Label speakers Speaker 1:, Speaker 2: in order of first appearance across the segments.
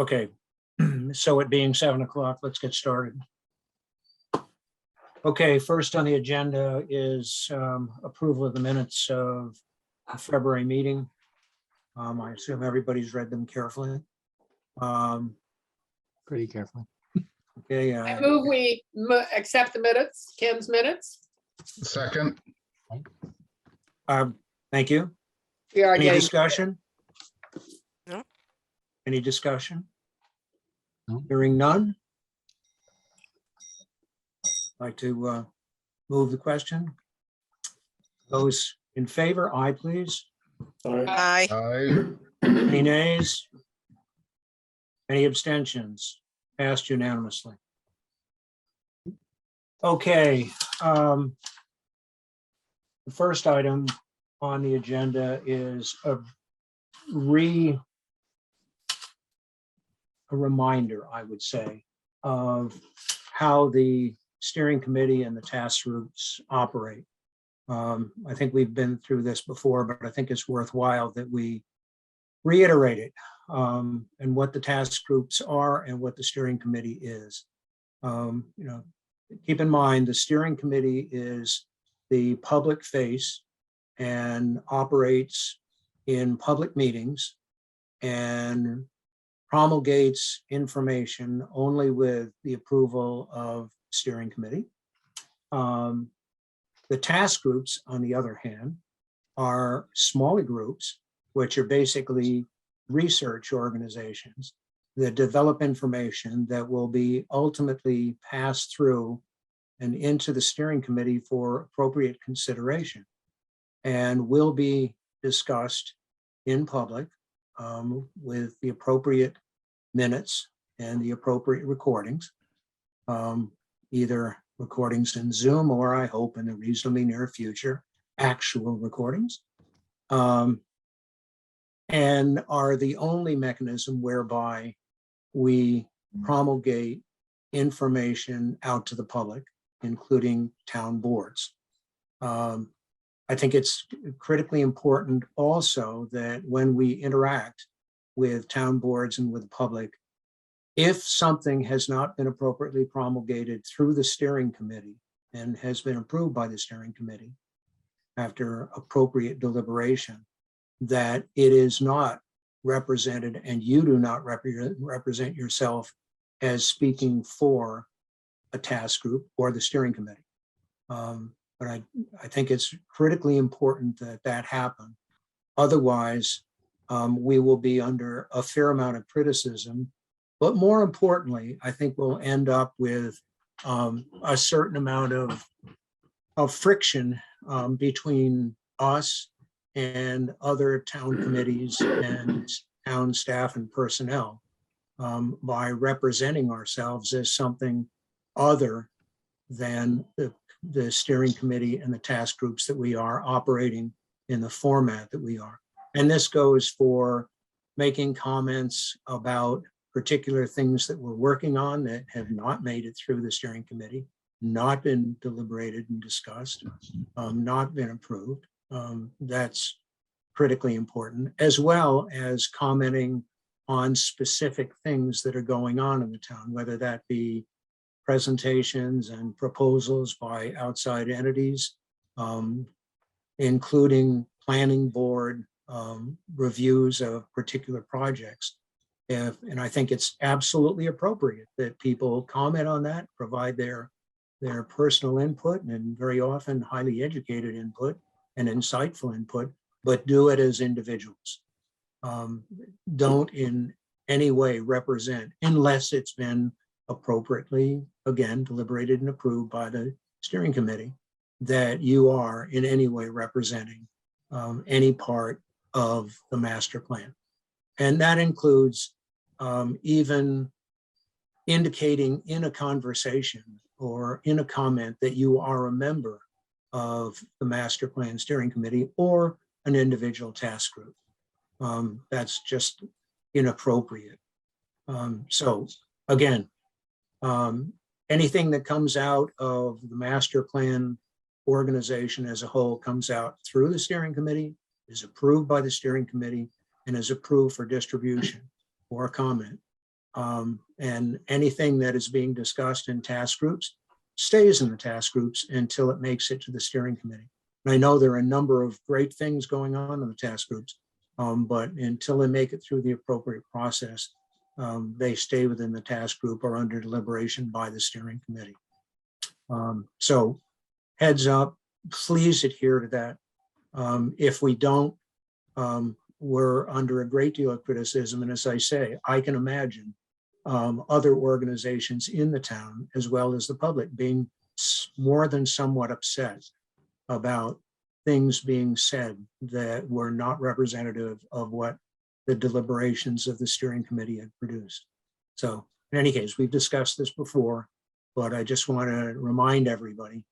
Speaker 1: Okay, so it being 7 o'clock, let's get started. Okay, first on the agenda is approval of the minutes of the February meeting. I assume everybody's read them carefully.
Speaker 2: Pretty carefully.
Speaker 1: Okay,
Speaker 3: I move we accept the minutes, Kim's minutes.
Speaker 4: Second,
Speaker 1: thank you.
Speaker 3: We are
Speaker 1: Any
Speaker 3: getting,
Speaker 1: discussion?
Speaker 5: No.
Speaker 1: Any discussion?
Speaker 2: No.
Speaker 1: Hearing none. Like to move the question. Those in favor, aye, please.
Speaker 5: Aye.
Speaker 4: aye,
Speaker 1: Any nays? Any abstentions? Passed unanimously. Okay. The first item on the agenda is a reminder, I would say, of how the steering committee and the task groups operate. I think we've been through this before, but I think it's worthwhile that we reiterate it, and what the task groups are and what the steering committee is. Keep in mind, the steering committee is the public face and operates in public meetings and promulgates information only with the approval of steering committee. The task groups, on the other hand, are smaller groups, which are basically research organizations that develop information that will be ultimately passed through and into the steering committee for appropriate consideration and will be discussed in public with the appropriate minutes and the appropriate recordings, either recordings in Zoom or, I hope in the reasonably near future, actual recordings, and are the only mechanism whereby we promulgate information out to the public, including town boards. I think it's critically important also that when we interact with town boards and with the public, if something has not been appropriately promulgated through the steering committee and has been approved by the steering committee after appropriate deliberation, that it is not represented and you do not represent yourself as speaking for a task group or the steering committee. But I think it's critically important that that happen. Otherwise, we will be under a fair amount of criticism. But more importantly, I think we'll end up with a certain amount of friction between us and other town committees and town staff and personnel by representing ourselves as something other than the steering committee and the task groups that we are operating in the format that we are. And this goes for making comments about particular things that we're working on that have not made it through the steering committee, not been deliberated and discussed, not been approved. That's critically important, as well as commenting on specific things that are going on in the town, whether that be presentations and proposals by outside entities, including planning board reviews of particular projects. And I think it's absolutely appropriate that people comment on that, provide their personal input and very often highly educated input and insightful input, but do it as individuals. Don't in any way represent, unless it's been appropriately, again, deliberated and approved by the steering committee, that you are in any way representing any part of the master plan. And that includes even indicating in a conversation or in a comment that you are a member of the master plan steering committee or an individual task group. That's just inappropriate. So again, anything that comes out of the master plan organization as a whole comes out through the steering committee, is approved by the steering committee, and is approved for distribution or comment And anything that is being discussed in task groups stays in the task groups until it makes it to the steering committee. And I know there are a number of great things going on in the task groups, but until they make it through the appropriate process, they stay within the task group or under deliberation by the steering committee. So heads up, please adhere to that. If we don't, we're under a great deal of criticism. And as I say, I can imagine other organizations in the town, as well as the public, being more than somewhat upset about things being said that were not representative of what the deliberations of the steering committee had produced. So in any case, we've discussed this before, but I just want to remind everybody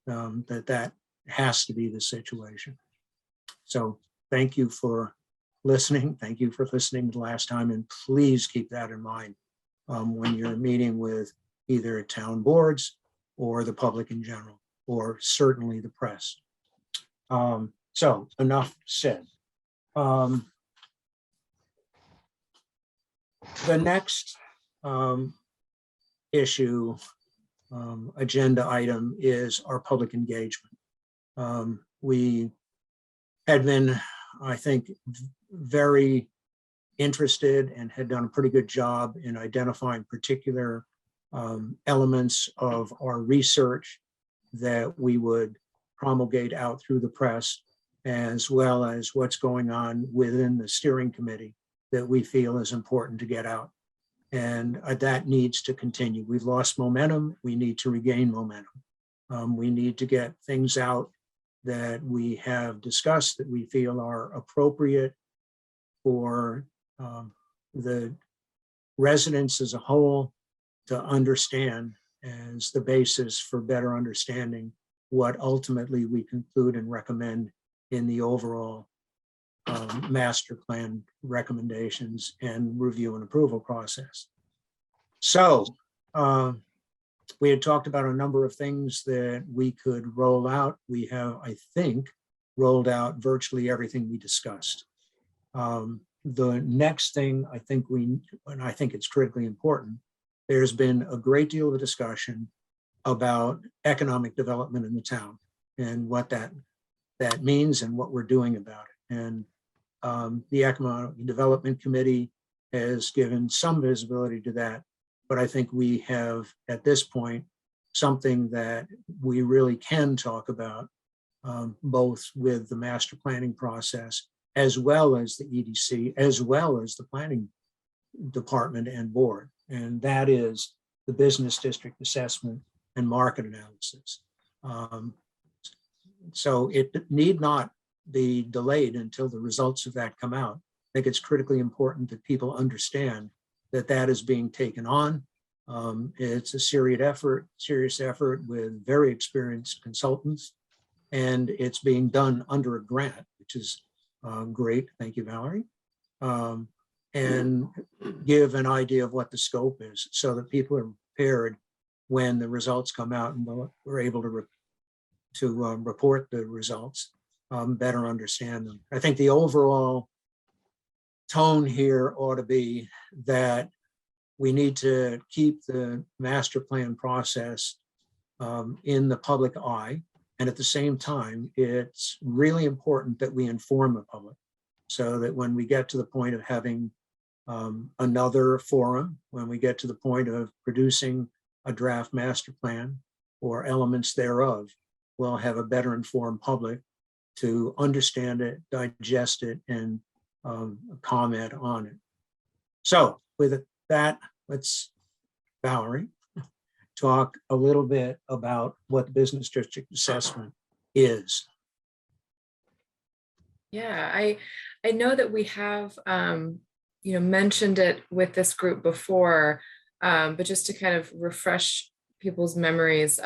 Speaker 1: that that has to be the situation. So thank you for listening. Thank you for listening the last time, and please keep that in mind when you're meeting with either town boards or the public in general, or certainly the press. So enough said. The next issue, agenda item, is our public engagement. We had been, I think, very interested and had done a pretty good job in identifying particular elements of our research that we would promulgate out through the press, as well as what's going on within the steering committee that we feel is important to get out. And that needs to continue. We've lost momentum. We need to regain momentum. We need to get things out that we have discussed that we feel are appropriate for the residents as a whole to understand as the basis for better understanding what ultimately we conclude and recommend in the overall master plan recommendations and review and approval process. So we had talked about a number of things that we could roll out. We have, I think, rolled out virtually everything we discussed. The next thing I think and I think it's critically important, there's been a great deal of discussion about economic development in the town and what that means and what we're doing about it. And the Economic Development Committee has given some visibility to that, but I think we have, at this point, something that we really can talk about, both with the master planning process, as well as the EDC, as well as the planning department and board. And that is the business district assessment and market analysis. So it need not be delayed until the results of that come out. I think it's critically important that people understand that that is being taken on. It's a serious effort with very experienced consultants, and it's being done under a grant, which is great. Thank you, Valerie. And give an idea of what the scope is so that people are prepared when the results come out and we're able to report the results, better understand them. I think the overall tone here ought to be that we need to keep the master plan process in the public eye. And at the same time, it's really important that we inform the public so that when we get to the point of having another forum, when we get to the point of producing a draft master plan or elements thereof, we'll have a better informed public to understand it, digest it, and comment on it. So with that, let's, Valerie, talk a little bit about what the business district assessment is.
Speaker 4: Yeah, I know that we have mentioned it with this group before, but just to kind of refresh people's memories.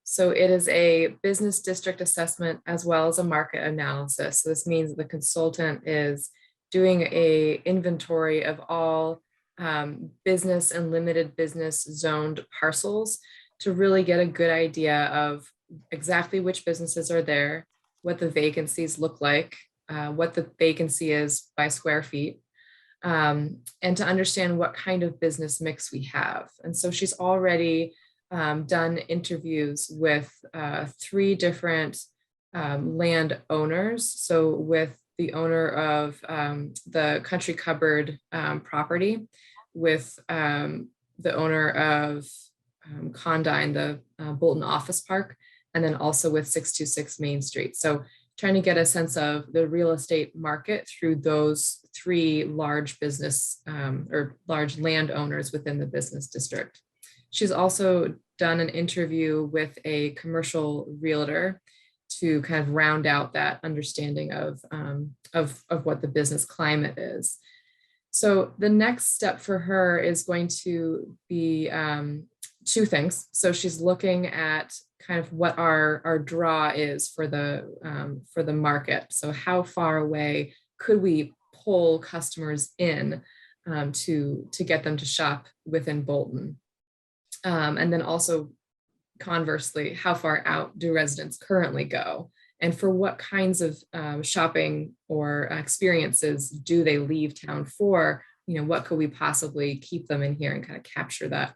Speaker 4: So it is a business district assessment as well as a market analysis. So this means the consultant is doing a inventory of all business and limited business zoned parcels to really get a good idea of exactly which businesses are there, what the vacancies look like, what the vacancy is by square feet, and to understand what kind of business mix we have. And so she's already done interviews with 3 different landowners. So with the owner of the Country Cupboard property, with the owner of Condyne, the Bolton Office Park, and then also with 626 Main Street. So trying to get a sense of the real estate market through those 3 large business or large landowners within the business district. She's also done an interview with a commercial realtor to kind of round out that understanding of what the business climate is. So the next step for her is going to be 2 things. So she's looking at kind of what our draw is for the market. So how far away could we pull customers in to get them to shop within Bolton? And then also conversely, how far out do residents currently go? And for what kinds of shopping or experiences do they leave town for? You know, what could we possibly keep them in here and kind of capture that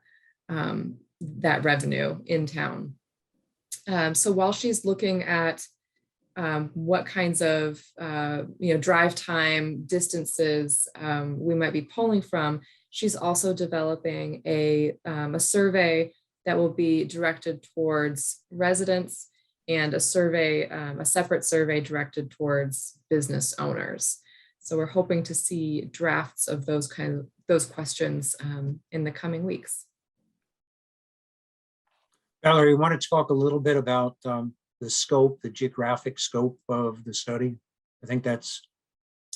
Speaker 4: that revenue in town? So while she's looking at what kinds of drive time, distances we might be pulling from, she's also developing a survey that will be directed towards residents, and a survey, a separate survey directed towards business owners. So we're hoping to see drafts of those questions in the coming weeks.
Speaker 1: Valerie, you want to talk a little bit about the scope, the geographic scope of the study? I think that's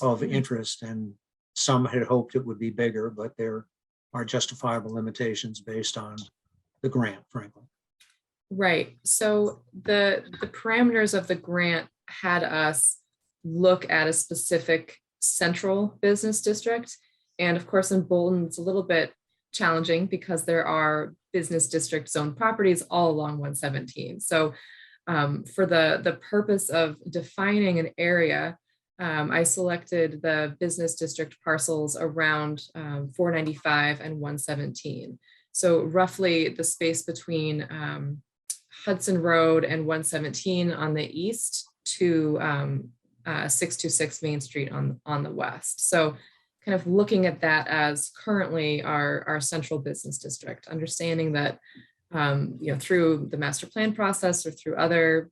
Speaker 1: of interest, and some had hoped it would be bigger, but there are justifiable limitations based on the grant, frankly.
Speaker 4: Right. So the parameters of the grant had us look at a specific central business district. And of course, in Bolton, it's a little bit challenging because there are business district zone properties all along 117. So for the purpose of defining an area, I selected the business district parcels around 495 and 117. So roughly the space between Hudson Road and 117 on the east to 626 Main Street on the west. So kind of looking at that as currently our central business district, understanding that through the master plan process or through other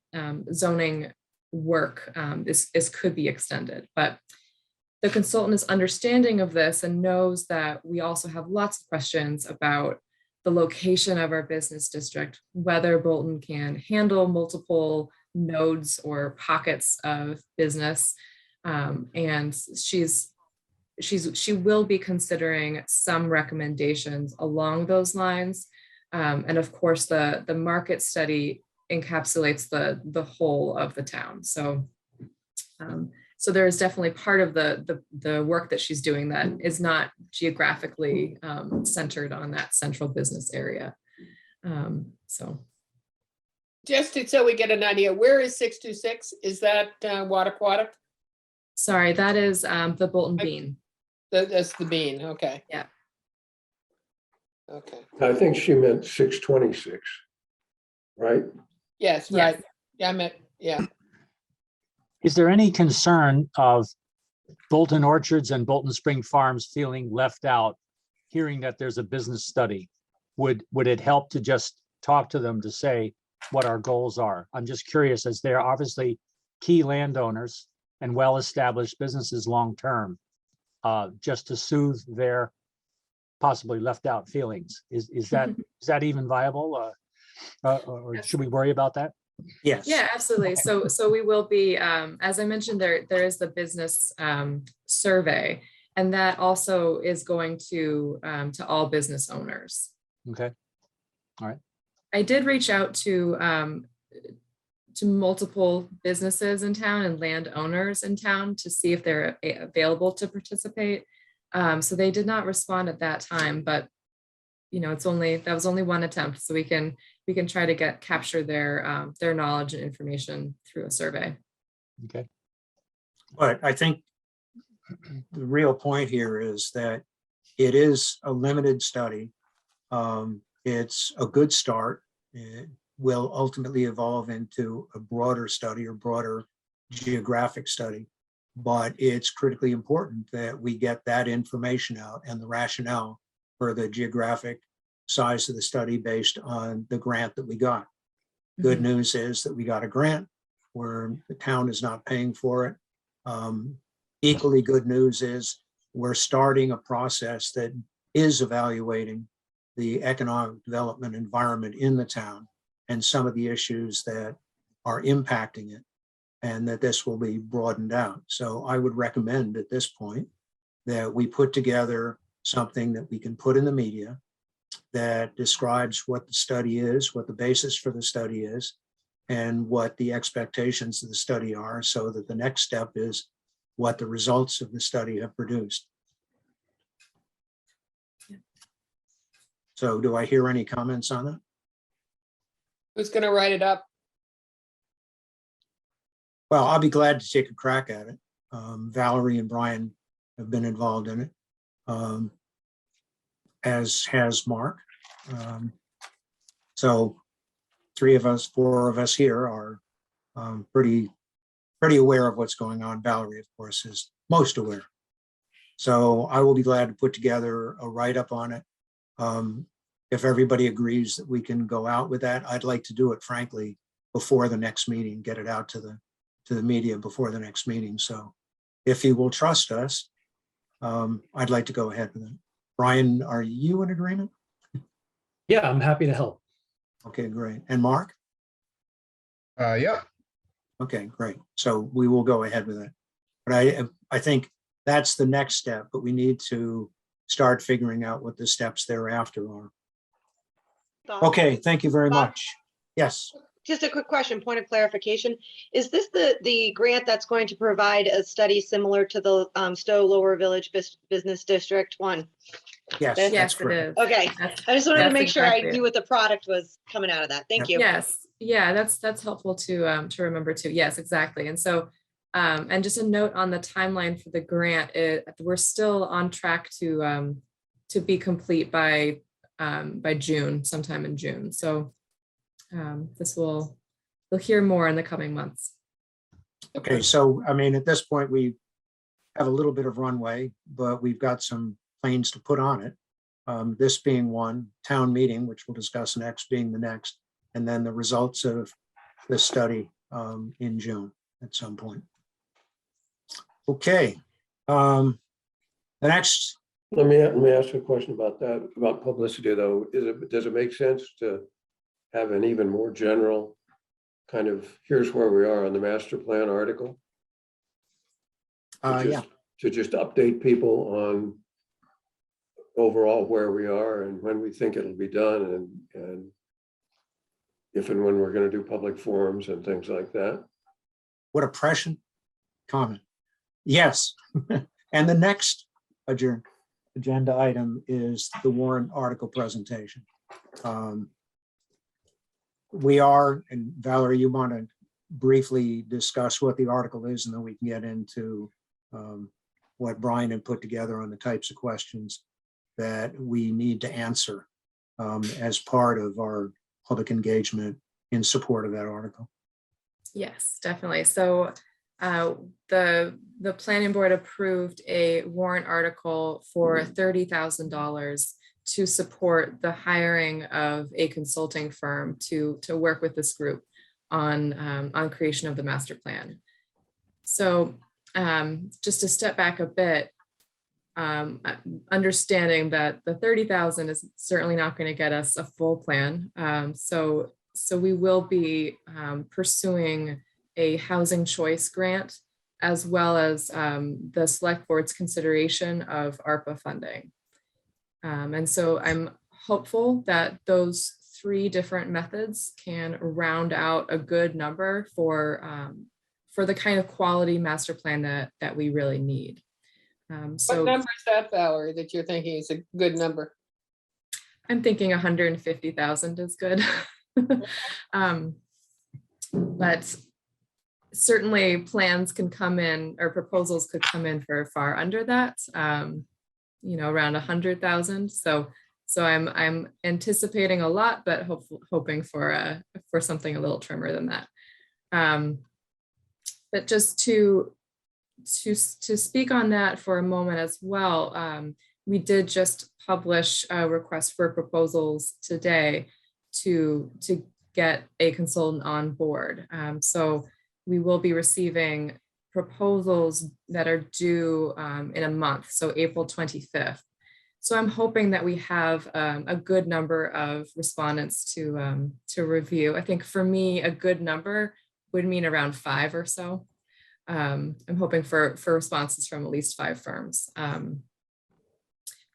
Speaker 4: zoning work, this could be extended. But the consultant is understanding of this and knows that we also have lots of questions about the location of our business district, whether Bolton can handle multiple nodes or pockets of business. And she will be considering some recommendations along those lines. And of course, the market study encapsulates the whole of the town. So so there is definitely part of the work that she's doing that is not geographically centered on that central business area. So
Speaker 3: Just so we get an idea, where is 626? Is that Wattaquatic?
Speaker 4: sorry, that is the Bolton Bean.
Speaker 3: That's the Bean, okay.
Speaker 4: Yeah.
Speaker 3: Okay,
Speaker 6: I think she meant 626, right?
Speaker 3: yes,
Speaker 4: Yes.
Speaker 3: right. Yeah, I meant, yeah.
Speaker 2: Is there any concern of Bolton Orchards and Bolton Spring Farms feeling left out, hearing that there's a business study? Would it help to just talk to them to say what our goals are? I'm just curious, as they're obviously key landowners and well-established businesses long-term, just to soothe their possibly left out feelings. Is that even viable? Or should we worry about that?
Speaker 1: Yes.
Speaker 4: Yeah, absolutely. So we will be, as I mentioned, there is the business survey, and that also is going to all business owners.
Speaker 2: Okay. All right.
Speaker 4: I did reach out to multiple businesses in town and landowners in town to see if they're available to participate. So they did not respond at that time, but that was only one attempt. So we can try to capture their knowledge and information through a survey.
Speaker 2: Okay.
Speaker 1: But I think the real point here is that it is a limited study. It's a good start. It will ultimately evolve into a broader study or broader geographic study. But it's critically important that we get that information out and the rationale for the geographic size of the study based on the grant that we got. Good news is that we got a grant where the town is not paying for it. Equally good news is we're starting a process that is evaluating the economic development environment in the town and some of the issues that are impacting it, and that this will be broadened out. So I would recommend at this point that we put together something that we can put in the media that describes what the study is, what the basis for the study is, and what the expectations of the study are, so that the next step is what the results of the study have produced. So do I hear any comments on that?
Speaker 3: Who's going to write it up?
Speaker 1: Well, I'll be glad to take a crack at it. Valerie and Brian have been involved in it, as has Mark. So 3 of us, 4 of us here are pretty aware of what's going on. Valerie, of course, is most aware. So I will be glad to put together a write-up on it. If everybody agrees that we can go out with that, I'd like to do it, frankly, before the next meeting, get it out to the media before the next meeting. So if you will trust us, I'd like to go ahead with it. Brian, are you in agreement?
Speaker 7: Yeah, I'm happy to help.
Speaker 1: Okay, great. And Mark?
Speaker 8: Yeah,
Speaker 1: Okay, great. So we will go ahead with it. But I think that's the next step, but we need to start figuring out what the steps thereafter are. Okay, thank you very much. Yes,
Speaker 9: Just a quick question, point of clarification. Is this the grant that's going to provide a study similar to the Stowe Lower Village Business District one?
Speaker 1: yes, that's
Speaker 4: Yes, it
Speaker 1: correct.
Speaker 4: is.
Speaker 9: Okay,
Speaker 4: That's-
Speaker 9: I just wanted to
Speaker 4: that's
Speaker 9: make sure I
Speaker 4: exactly it.
Speaker 9: knew what the product was coming out of that. Thank you.
Speaker 4: Yes, yeah, that's helpful to remember too. Yes, exactly. And so, and just a note on the timeline for the grant, we're still on track to be complete by June, sometime in June. So you'll hear more in the coming months.
Speaker 1: Okay, so I mean, at this point, we have a little bit of runway, but we've got some planes to put on it. This being one, town meeting, which we'll discuss next, being the next, and then the results of the study in June at some point. Okay. The next,
Speaker 6: Let me ask you a question about that, about publicity though. Does it make sense to have an even more general kind of, here's where we are on the master plan article?
Speaker 1: yeah,
Speaker 6: To just update people on overall where we are and when we think it'll be done, and if and when we're going to do public forums and things like that.
Speaker 1: what a prescient comment. Yes. And the next agenda item is the warrant article presentation. We are, and Valerie, you want to briefly discuss what the article is, and then we can get into what Brian had put together on the types of questions that we need to answer as part of our public engagement in support of that article.
Speaker 4: Yes, definitely. So the planning board approved a warrant article for $30,000 to support the hiring of a consulting firm to work with this group on creation of the master plan. So just to step back a bit, understanding that the 30,000 is certainly not going to get us a full plan. So we will be pursuing a housing choice grant, as well as the select board's consideration of ARPA funding. And so I'm hopeful that those 3 different methods can round out a good number for the kind of quality master plan that we really need.
Speaker 3: What number is that, Valerie, that you're thinking is a good number?
Speaker 4: I'm thinking 150,000 is good. But certainly plans can come in or proposals could come in for far under that, around 100,000. So I'm anticipating a lot, but hoping for something a little trimmer than that. But just to speak on that for a moment as well, we did just publish a request for proposals today to get a consultant on board. So we will be receiving proposals that are due in a month, so April 25th. So I'm hoping that we have a good number of respondents to review. I think for me, a good number would mean around 5 or so. I'm hoping for responses from at least 5 firms.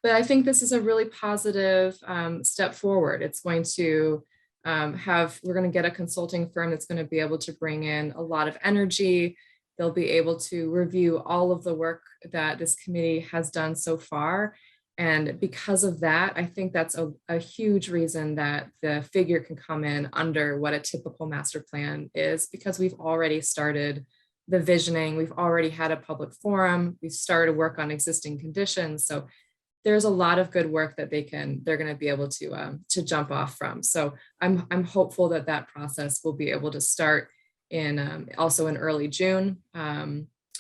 Speaker 4: But I think this is a really positive step forward. It's going to we're going to get a consulting firm that's going to be able to bring in a lot of energy. They'll be able to review all of the work that this committee has done so far. And because of that, I think that's a huge reason that the figure can come in under what a typical master plan is, because we've already started the visioning. We've already had a public forum. We've started work on existing conditions. So there's a lot of good work that they're going to be able to jump off from. So I'm hopeful that that process will be able to start also in early June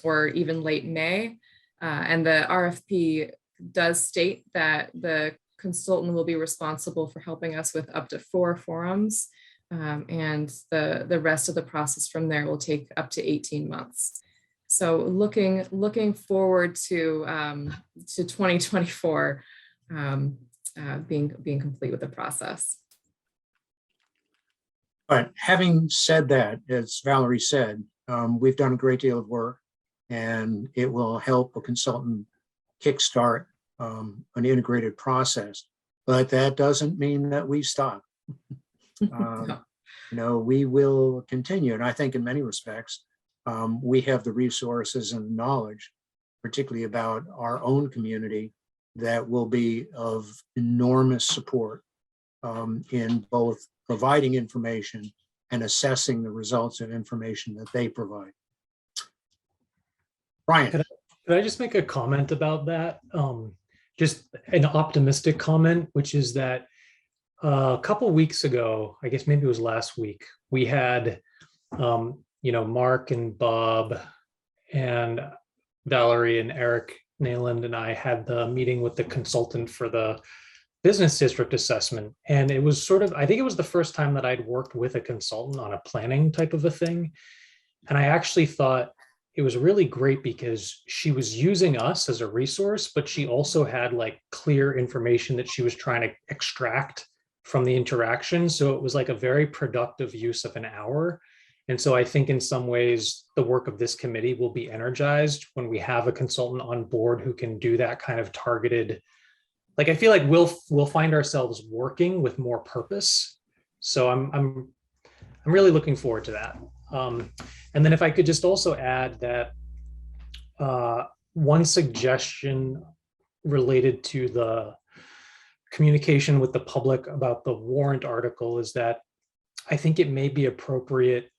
Speaker 4: or even late May. And the RFP does state that the consultant will be responsible for helping us with up to 4 forums. And the rest of the process from there will take up to 18 months. So looking forward to 2024 being complete with the process.
Speaker 1: But having said that, as Valerie said, we've done a great deal of work, and it will help a consultant kickstart an integrated process. But that doesn't mean that we stop.
Speaker 4: No.
Speaker 1: We will continue, and I think in many respects, we have the resources and knowledge, particularly about our own community, that will be of enormous support in both providing information and assessing the results of information that they provide. Brian.
Speaker 7: Could I just make a comment about that? Just an optimistic comment, which is that a couple weeks ago, I guess maybe it was last week, we had Mark and Bob and Valerie and Eric Nayland and I had the meeting with the consultant for the business district assessment. And it was I think it was the first time that I'd worked with a consultant on a planning type of a thing. And I actually thought it was really great because she was using us as a resource, but she also had like clear information that she was trying to extract from the interaction. So it was like a very productive use of an hour. And so I think in some ways, the work of this committee will be energized when we have a consultant on board who can do that kind of targeted, like I feel like we'll find ourselves working with more purpose. So I'm really looking forward to that. And then if I could just also add that one suggestion related to the communication with the public about the warrant article is that I think it may be appropriate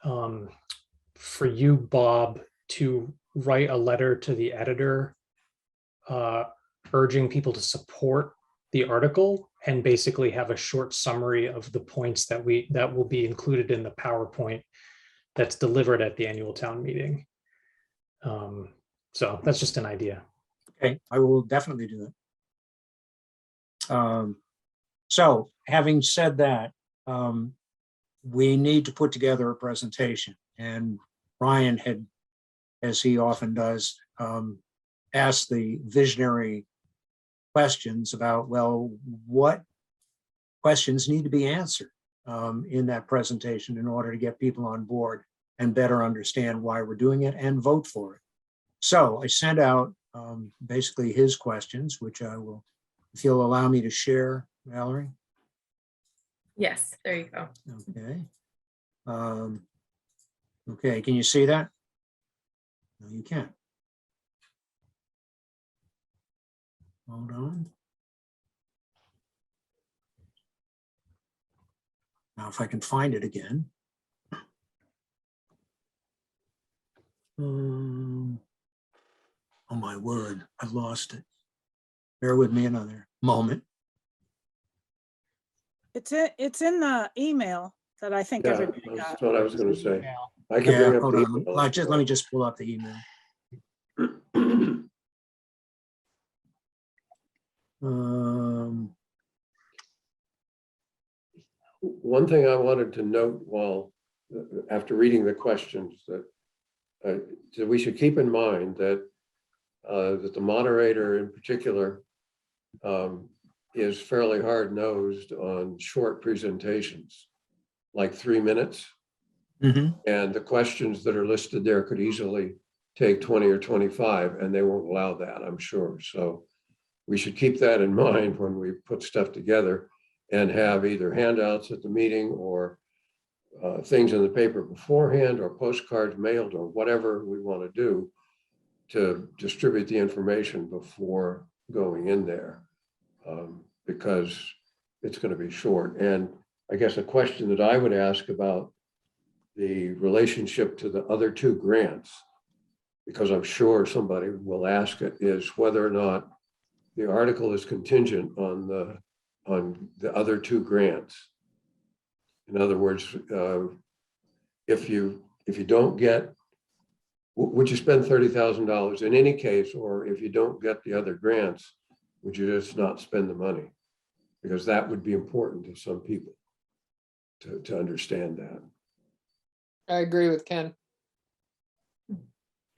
Speaker 7: for you, Bob, to write a letter to the editor urging people to support the article and basically have a short summary of the points that will be included in the PowerPoint that's delivered at the annual town meeting. So that's just an idea.
Speaker 1: Okay, I will definitely do that. So having said that, we need to put together a presentation, and Ryan had, as he often does, asked the visionary questions about, well, what questions need to be answered in that presentation in order to get people on board and better understand why we're doing it and vote for it. So I sent out basically his questions, which I will, if you'll allow me to share, Valerie.
Speaker 4: Yes, there you go.
Speaker 1: Okay. Okay, can you see that? No, you can't. Hold on. Now, if I can find it again. Oh my word, I've lost it. Bear with me another moment.
Speaker 10: It's in the email that I think
Speaker 6: Yeah,
Speaker 10: everybody
Speaker 6: that's
Speaker 10: got.
Speaker 6: what I was gonna say.
Speaker 2: Email.
Speaker 6: I can
Speaker 1: Yeah,
Speaker 6: bring up
Speaker 1: hold
Speaker 6: the
Speaker 1: on.
Speaker 6: email
Speaker 1: Let
Speaker 6: if you
Speaker 1: me just pull up the email.
Speaker 6: want. One thing I wanted to note while, after reading the questions, that we should keep in mind that that the moderator in particular is fairly hard-nosed on short presentations, like 3 minutes.
Speaker 1: Mhm.
Speaker 6: And the questions that are listed there could easily take 20 or 25, and they won't allow that, I'm sure. So we should keep that in mind when we put stuff together and have either handouts at the meeting or things in the paper beforehand or postcards mailed or whatever we want to do to distribute the information before going in there, because it's going to be short. And I guess a question that I would ask about the relationship to the other two grants, because I'm sure somebody will ask it, is whether or not the article is contingent on the other two grants. In other words, if you don't get, would you spend $30,000 in any case, or if you don't get the other grants, would you just not spend the money? Because that would be important to some people to understand that.
Speaker 3: I agree with Ken.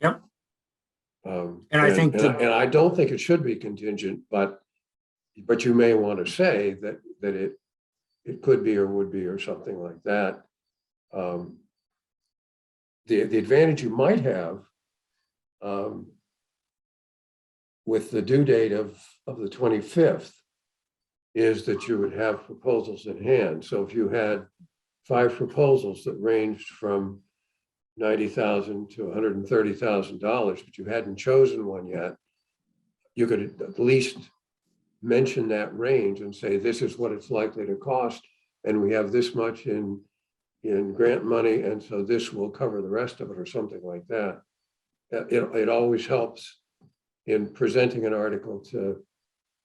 Speaker 1: Yep.
Speaker 6: And
Speaker 1: I think that-
Speaker 6: I don't think it should be contingent, but you may want to say that it could be or would be or something like that. The advantage you might have with the due date of the 25th is that you would have proposals in hand. So if you had 5 proposals that ranged from $90,000 to $130,000, but you hadn't chosen one yet, you could at least mention that range and say, this is what it's likely to cost. And we have this much in grant money. And so this will cover the rest of it or something like that. It always helps in presenting an article to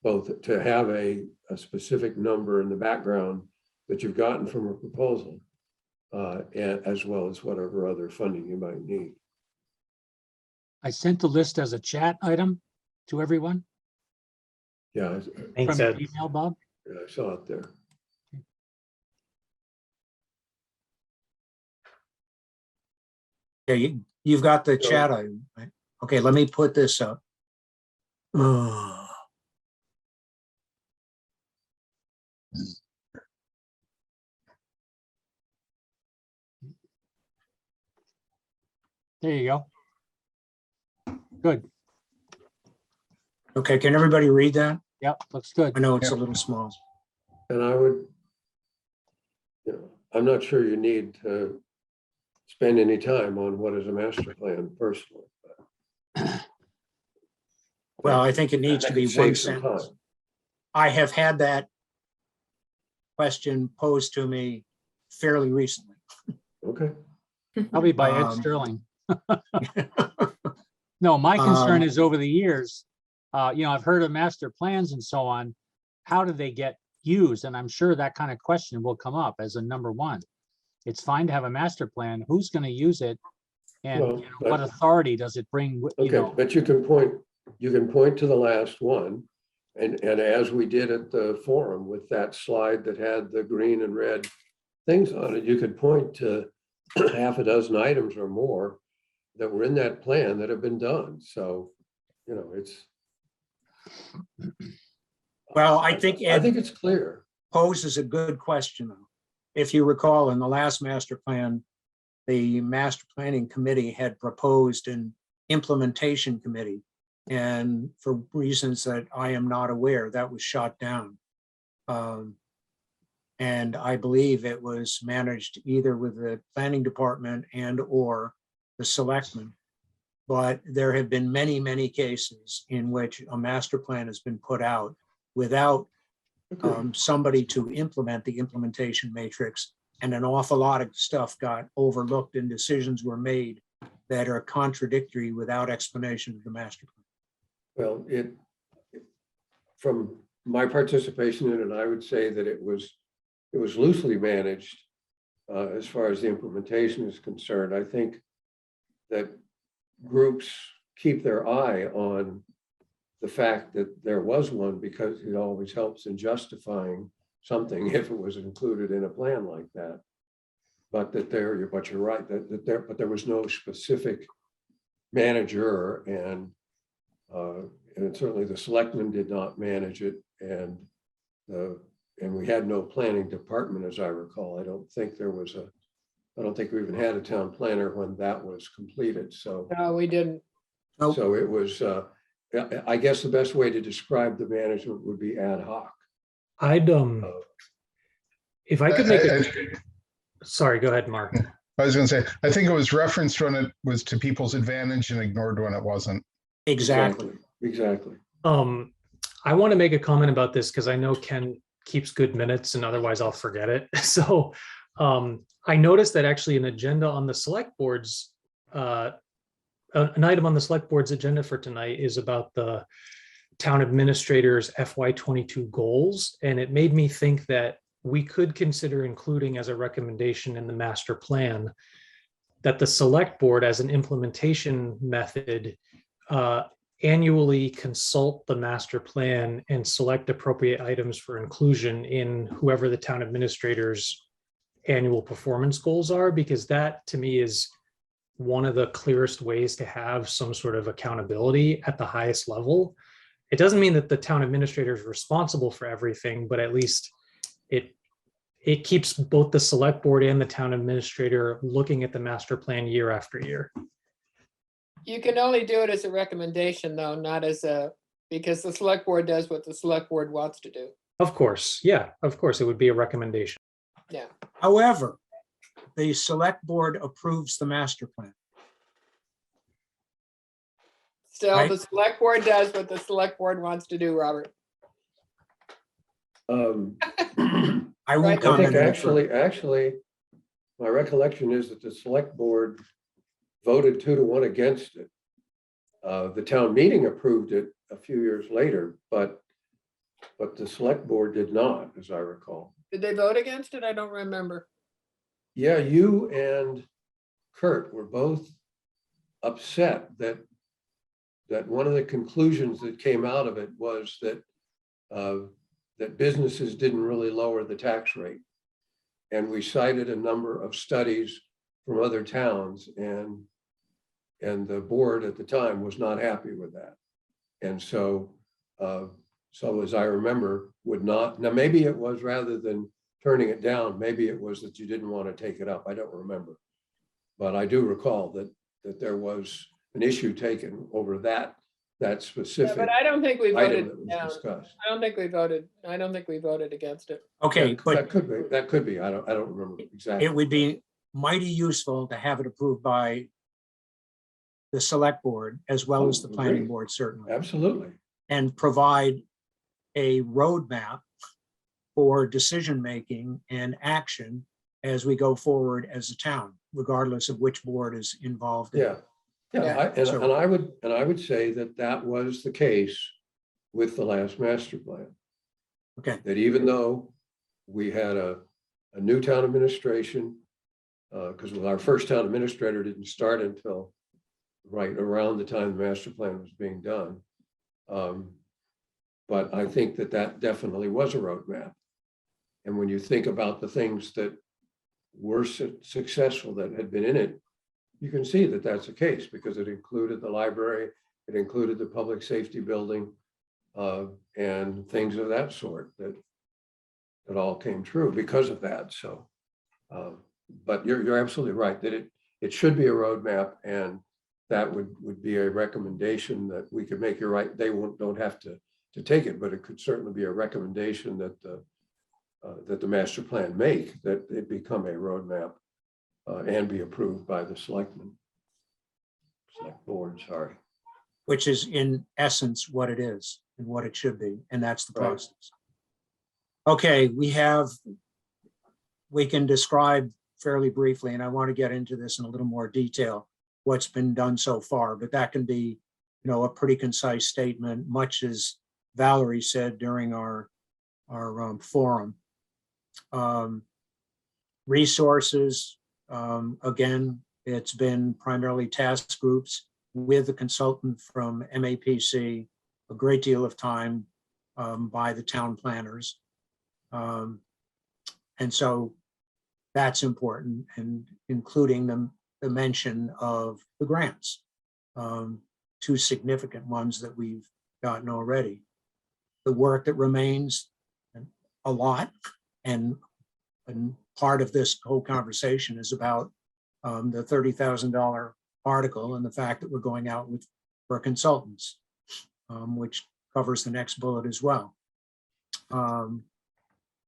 Speaker 6: both to have a specific number in the background that you've gotten from a proposal, and as well as whatever other funding you might need.
Speaker 2: I sent the list as a chat item to everyone
Speaker 6: Yeah,
Speaker 7: Makes
Speaker 2: from your
Speaker 7: sense.
Speaker 2: email, Bob.
Speaker 6: I saw it there.
Speaker 1: Yeah, you've got the
Speaker 6: So-
Speaker 1: chat item, right? Okay, let me put this up. Ugh.
Speaker 2: There you go. Good.
Speaker 1: Okay, can everybody read that?
Speaker 2: Yep, looks good.
Speaker 1: I know it's a little small.
Speaker 6: And I would, I'm not sure you need to spend any time on what is a master plan personally.
Speaker 1: Well, I think it needs to be
Speaker 6: Save
Speaker 1: one
Speaker 6: some
Speaker 1: sentence.
Speaker 6: time.
Speaker 1: I have had that question posed to me fairly recently.
Speaker 6: Okay,
Speaker 2: Probably by Ed
Speaker 1: Um,
Speaker 2: Sterling. No, my concern
Speaker 1: Um,
Speaker 2: is over the years, I've heard of master plans and so on. How do they get used? And I'm sure that kind of question will come up as a number one. It's fine to have a master plan. Who's going to use it? And
Speaker 6: Well,
Speaker 2: what
Speaker 6: but-
Speaker 2: authority does it bring?
Speaker 6: okay, but you can point to the last one. And as we did at the forum with that slide that had the green and red things on it, you could point to half a dozen items or more that were in that plan that have been done. So, it's.
Speaker 1: Well, I think
Speaker 6: I think
Speaker 1: Ed
Speaker 6: it's clear.
Speaker 1: poses a good question. Though. If you recall, in the last master plan, the master planning committee had proposed an implementation committee. And for reasons that I am not aware, that was shot down. And I believe it was managed either with the planning department and or the selectmen. But there have been many, many cases in which a master plan has been put out without somebody to implement the implementation matrix. And an awful lot of stuff got overlooked and decisions were made that are contradictory without explanation of the master plan.
Speaker 6: Well, from my participation in it, I would say that it was loosely managed as far as the implementation is concerned. I think that groups keep their eye on the fact that there was one because it always helps in justifying something if it was included in a plan like that. But you're right, but there was no specific manager, and certainly the selectmen did not manage it, and we had no planning department, as I recall. I don't think we even had a town planner when that was completed, so.
Speaker 3: No, we didn't.
Speaker 1: Nope.
Speaker 6: So it was, I guess the best way to describe the management would be ad hoc.
Speaker 7: I'd, if I could make sorry, go ahead, Mark.
Speaker 8: I was going to say, I think it was referenced when it was to people's advantage and ignored when it wasn't.
Speaker 1: Exactly.
Speaker 6: Exactly.
Speaker 7: I want to make a comment about this because I know Ken keeps good minutes and otherwise I'll forget it. So I noticed that actually an agenda on the select board's, an item on the select board's agenda for tonight is about the town administrator's FY22 goals. And it made me think that we could consider including as a recommendation in the master plan that the select board as an implementation method annually consult the master plan and select appropriate items for inclusion in whoever the town administrator's annual performance goals are, because that to me is one of the clearest ways to have some sort of accountability at the highest level. It doesn't mean that the town administrator is responsible for everything, but at least it keeps both the select board and the town administrator looking at the master plan year after year.
Speaker 3: You can only do it as a recommendation though, not as because the select board does what the select board wants to do.
Speaker 7: Of course, yeah, of course, it would be a recommendation.
Speaker 3: Yeah.
Speaker 1: However, the select board approves the master plan.
Speaker 3: Still,
Speaker 1: Right.
Speaker 3: the select board does what the select board wants to do, Robert.
Speaker 1: I
Speaker 3: Right.
Speaker 1: won't
Speaker 6: I
Speaker 1: comment.
Speaker 6: think
Speaker 1: any further.
Speaker 6: actually, my recollection is that the select board voted 2-1 against it. The town meeting approved it a few years later, but the select board did not, as I recall.
Speaker 3: Did they vote against it? I don't remember.
Speaker 6: Yeah, you and Kurt were both upset that one of the conclusions that came out of it was that that businesses didn't really lower the tax rate. And we cited a number of studies from other towns, and the board at the time was not happy with that. And so as I remember, would not, now maybe it was rather than turning it down, maybe it was that you didn't want to take it up. I don't remember. But I do recall that there was an issue taken over that
Speaker 3: Yeah,
Speaker 6: specific
Speaker 3: but I don't think we
Speaker 6: item
Speaker 3: voted
Speaker 6: that was
Speaker 3: down.
Speaker 6: discussed.
Speaker 3: I don't think we voted against it.
Speaker 1: Okay, but
Speaker 6: That could be. I don't remember exactly.
Speaker 1: it would be mighty useful to have it approved by the select board as well as the planning
Speaker 6: Agreed.
Speaker 1: board, certainly,
Speaker 6: Absolutely.
Speaker 1: and provide a roadmap for decision-making and action as we go forward as a town, regardless of which board is involved. in it.
Speaker 6: Yeah.
Speaker 3: Yeah.
Speaker 6: And I would say that was the case with the last master plan.
Speaker 1: Okay,
Speaker 6: That even though we had a new town administration, because our first town administrator didn't start until right around the time the master plan was being done. But I think that definitely was a roadmap. And when you think about the things that were successful that had been in it, you can see that that's the case, because it included the library, it included the public safety building, and things of that sort that all came true because of that. So, but you're absolutely right that it should be a roadmap, and that would be a recommendation that we could make. You're right, they don't have to take it, but it could certainly be a recommendation that the master plan make, that it become a roadmap and be approved by the select board, sorry.
Speaker 1: which is in essence what it is and what it should be, and that's the
Speaker 6: Right.
Speaker 1: process. Okay, we can describe fairly briefly, and I want to get into this in a little more detail. what's been done so far, but that can be, a pretty concise statement, much as Valerie said during our forum. Resources, again, it's been primarily task groups with a consultant from MAPC, a great deal of time by the town planners. And so that's important, and including the mention of the grants, 2 significant ones that we've gotten already. The work that remains, a lot, and part of this whole conversation is about the $30,000 article and the fact that we're going out for consultants, which covers the next bullet as well.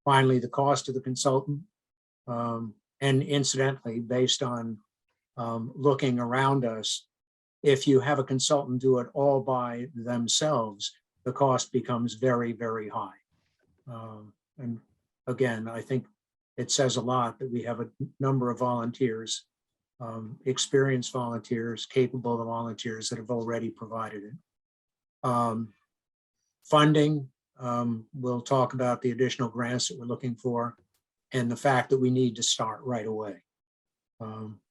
Speaker 1: Finally, the cost of the consultant, and incidentally, based on looking around us, if you have a consultant do it all by themselves, the cost becomes very, very high. And again, I think it says a lot that we have a number of volunteers, experienced volunteers, capable volunteers that have already provided it. Funding, we'll talk about the additional grants that we're looking for and the fact that we need to start right away.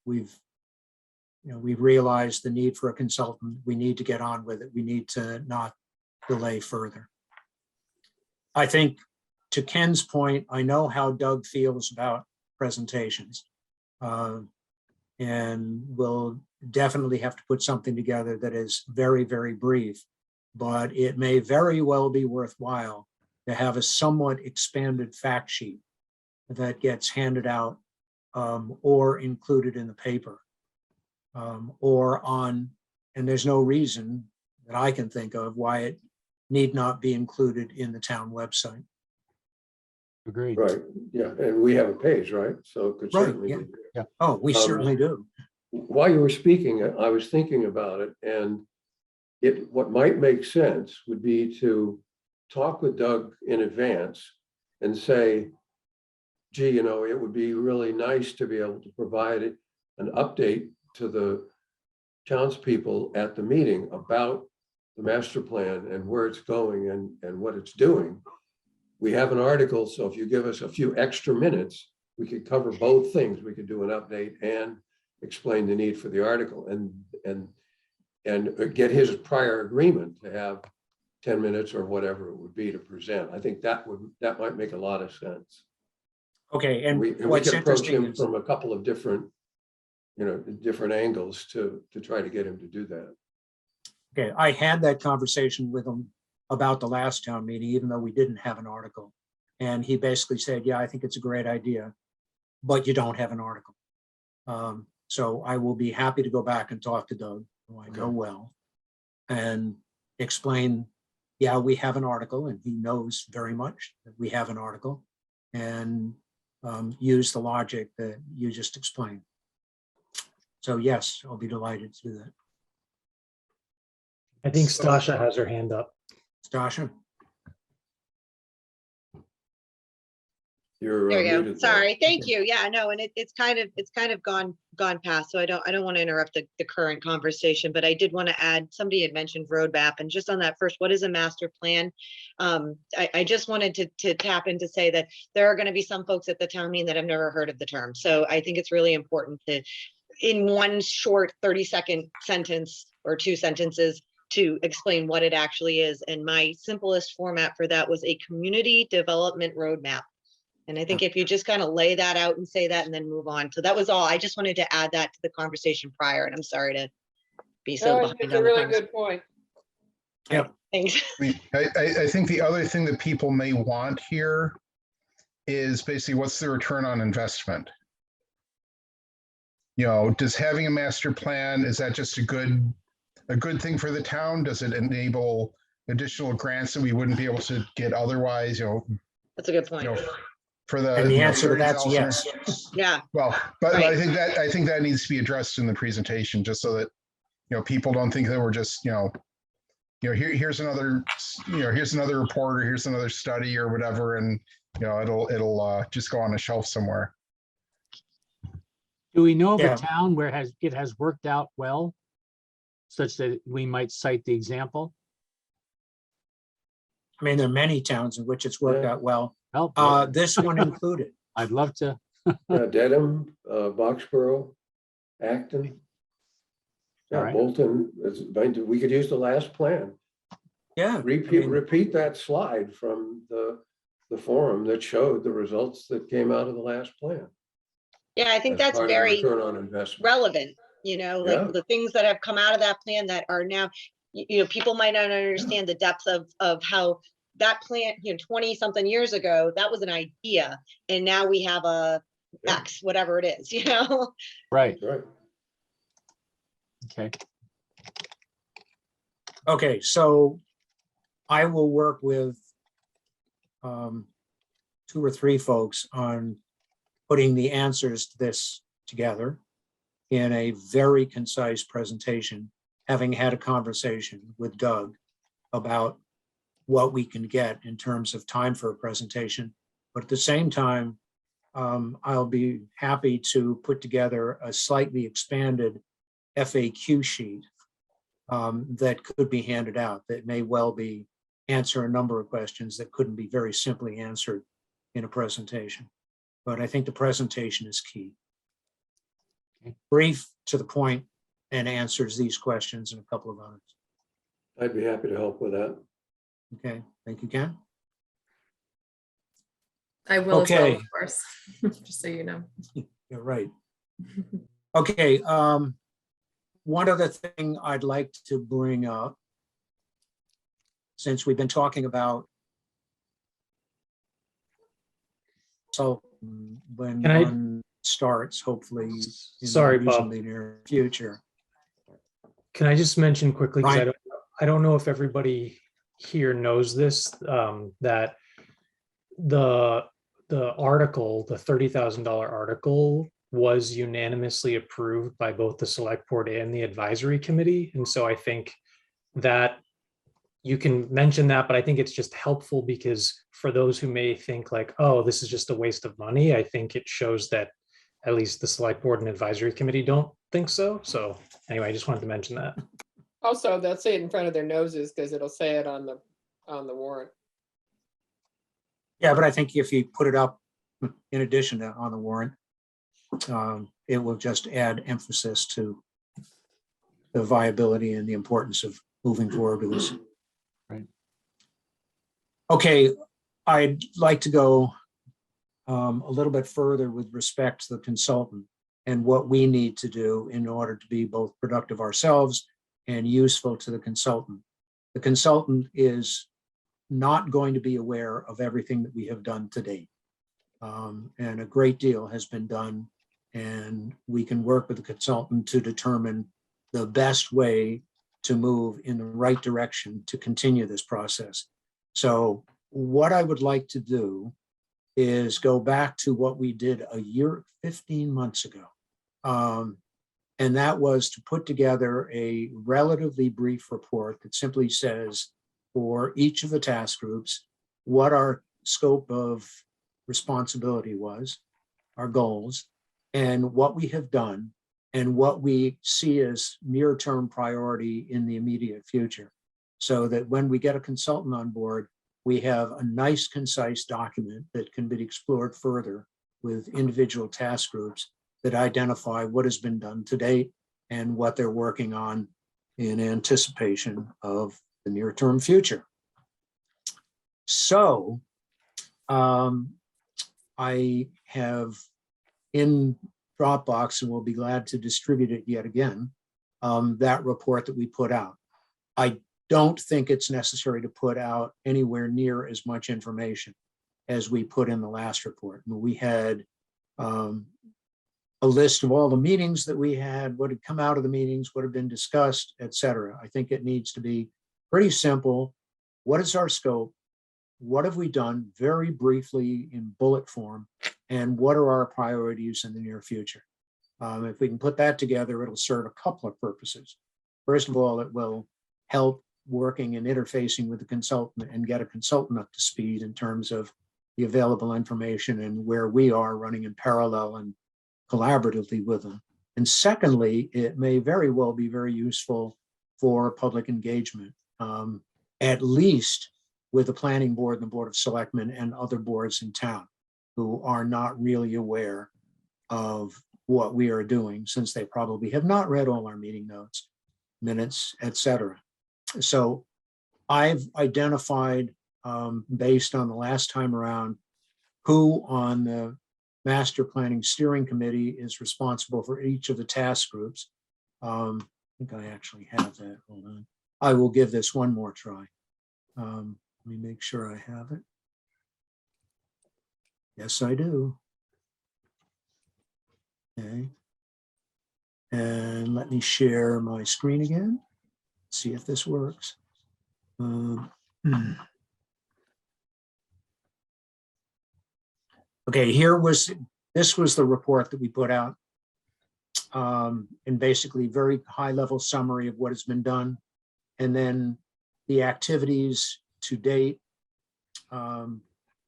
Speaker 1: We've realized the need for a consultant. We need to get on with it. We need to not delay further. I think, to Ken's point, I know how Doug feels about presentations. And we'll definitely have to put something together that is very, very brief, but it may very well be worthwhile to have a somewhat expanded fact sheet that gets handed out or included in the paper and there's no reason that I can think of why it need not be included in the town website.
Speaker 2: Agreed.
Speaker 6: Right, yeah, and we have a page, right? So it could
Speaker 1: Right,
Speaker 6: certainly
Speaker 1: yeah.
Speaker 6: be.
Speaker 2: Yeah.
Speaker 1: Oh, we certainly do.
Speaker 6: While you were speaking, I was thinking about it, and what might make sense would be to talk with Doug in advance and say, gee, it would be really nice to be able to provide an update to the townspeople at the meeting about the master plan and where it's going and what it's doing. We have an article, so if you give us a few extra minutes, we could cover both things. We could do an update and explain the need for the article and get his prior agreement to have 10 minutes or whatever it would be to present. I think that might make a lot of sense.
Speaker 1: Okay, and
Speaker 6: we
Speaker 1: what's
Speaker 6: can approach
Speaker 1: interesting
Speaker 6: him
Speaker 1: is,
Speaker 6: from a couple of different angles to try to get him to do that.
Speaker 1: okay, I had that conversation with him about the last town meeting, even though we didn't have an article. And he basically said, yeah, I think it's a great idea, but you don't have an article. So I will be happy to go back and talk to Doug, who I know well, and explain, yeah, we have an article, and he knows very much that we have an article, and use the logic that you just explained. So yes, I'll be delighted to do that.
Speaker 7: I think
Speaker 8: So-
Speaker 7: Stasha has her hand up.
Speaker 1: Stasha?
Speaker 6: You're
Speaker 9: There we go.
Speaker 6: muted there.
Speaker 9: Sorry. Thank you. Yeah, no, and it's kind of gone past. So I don't want to interrupt the current conversation, but I did want to add, somebody had mentioned roadmap, and just on that first, what is a master plan? I just wanted to tap in to say that there are going to be some folks at the town meeting that have never heard of the term. So I think it's really important to, in one short 30-second sentence or 2 sentences, to explain what it actually is. And my simplest format for that was a community development roadmap. And I think if you just kind of lay that out and say that and then move on. So that was all. I just wanted to add that to the conversation prior, and I'm sorry to be so
Speaker 3: No,
Speaker 9: behind
Speaker 3: it's a
Speaker 9: on the
Speaker 3: really
Speaker 9: conversation.
Speaker 3: good point.
Speaker 9: Thanks.
Speaker 8: I think the other thing that people may want here is basically what's the return on investment? Does having a master plan, is that just a good thing for the town? Does it enable additional grants that we wouldn't be able to get otherwise?
Speaker 9: That's a good point.
Speaker 8: For the
Speaker 1: And the answer to that's
Speaker 8: 30,000
Speaker 1: yes.
Speaker 9: Yeah,
Speaker 8: Well, but
Speaker 9: Right.
Speaker 8: I think that needs to be addressed in the presentation, just so that people don't think that we're just here's another report, or here's another study or whatever, and it'll just go on a shelf somewhere.
Speaker 2: Do we know of
Speaker 1: Yeah.
Speaker 2: a town where it has worked out well? Such that we might cite the example?
Speaker 1: I mean, there are many towns in which it's worked
Speaker 6: Yeah.
Speaker 1: out well,
Speaker 2: Well,
Speaker 1: this one included.
Speaker 2: I'd love to.
Speaker 6: Dedham, Boxborough, Acton.
Speaker 2: All
Speaker 6: Yeah,
Speaker 2: right.
Speaker 6: Bolton, we could use the last plan.
Speaker 1: Yeah.
Speaker 6: Repeat that slide from the forum that showed the results that came out of the last plan.
Speaker 9: Yeah, I think
Speaker 6: as
Speaker 9: that's
Speaker 6: part of the
Speaker 9: very
Speaker 6: return on investment.
Speaker 9: relevant,
Speaker 6: Yeah.
Speaker 9: like the things that have come out of that plan that are now, people might not understand the depth of how that plan, 20 something years ago, that was an idea. And now we have a
Speaker 6: Yeah.
Speaker 9: X, whatever it is,
Speaker 2: Right,
Speaker 6: Right.
Speaker 2: okay.
Speaker 1: Okay, so I will work with 2 or 3 folks on putting the answers to this together in a very concise presentation, having had a conversation with Doug about what we can get in terms of time for a presentation. But at the same time, I'll be happy to put together a slightly expanded FAQ sheet that could be handed out, that may well answer a number of questions that couldn't be very simply answered in a presentation. But I think the presentation is key.
Speaker 2: Okay.
Speaker 1: Brief, to the point, and answers these questions and a couple of others.
Speaker 6: I'd be happy to help with that.
Speaker 1: Okay, thank you, Ken.
Speaker 4: I will as well,
Speaker 1: Okay.
Speaker 4: of course, just so you know.
Speaker 1: You're right. Okay, one other thing I'd like to bring up, since we've been talking about, so when
Speaker 7: Can I-
Speaker 1: one starts, hopefully in the
Speaker 7: Sorry, Bob.
Speaker 1: reasonably near future.
Speaker 7: Can I just mention quickly, because
Speaker 1: Ryan?
Speaker 7: I don't know if everybody here knows this, that the article, the $30,000 article was unanimously approved by both the select board and the advisory committee. And so I think that you can mention that, but I think it's just helpful because for those who may think like, oh, this is just a waste of money, I think it shows that at least the select board and advisory committee don't think so. So anyway, I just wanted to mention that.
Speaker 3: Also, they'll say it in front of their noses because it'll say it on the warrant.
Speaker 1: Yeah, but I think if you put it up in addition to on the warrant, it will just add emphasis to the viability and the importance of moving forward with this.
Speaker 2: Right.
Speaker 1: Okay, I'd like to go a little bit further with respect to the consultant and what we need to do in order to be both productive ourselves and useful to the consultant. The consultant is not going to be aware of everything that we have done to date. And a great deal has been done, and we can work with the consultant to determine the best way to move in the right direction to continue this process. So what I would like to do is go back to what we did 15 months ago. And that was to put together a relatively brief report that simply says, for each of the task groups, what our scope of responsibility was, our goals, and what we have done, and what we see as near-term priority in the immediate future. So that when we get a consultant on board, we have a nice, concise document that can be explored further with individual task groups that identify what has been done to date and what they're working on in anticipation of the near-term future. So I have in Dropbox, and we'll be glad to distribute it yet again, that report that we put out. I don't think it's necessary to put out anywhere near as much information as we put in the last report. We had a list of all the meetings that we had, what had come out of the meetings, what had been discussed, et cetera. I think it needs to be pretty simple. What is our scope? What have we done very briefly in bullet form? And what are our priorities in the near future? If we can put that together, it'll serve a couple of purposes. First of all, it will help working and interfacing with the consultant and get a consultant up to speed in terms of the available information and where we are running in parallel and collaboratively with them. And secondly, it may very well be very useful for public engagement, at least with the planning board and the board of selectmen and other boards in town who are not really aware of what we are doing, since they probably have not read all our meeting notes, minutes, etc. So I've identified, based on the last time around, who on the Master Planning Steering Committee is responsible for each of the task groups. I think I actually have that. Hold on. I will give this one more try. Let me make sure I have it. Yes, I do. Okay. And let me share my screen again. See if this works. Okay, this was the report that we put out. And basically very high level summary of what has been done. And then the activities to date. And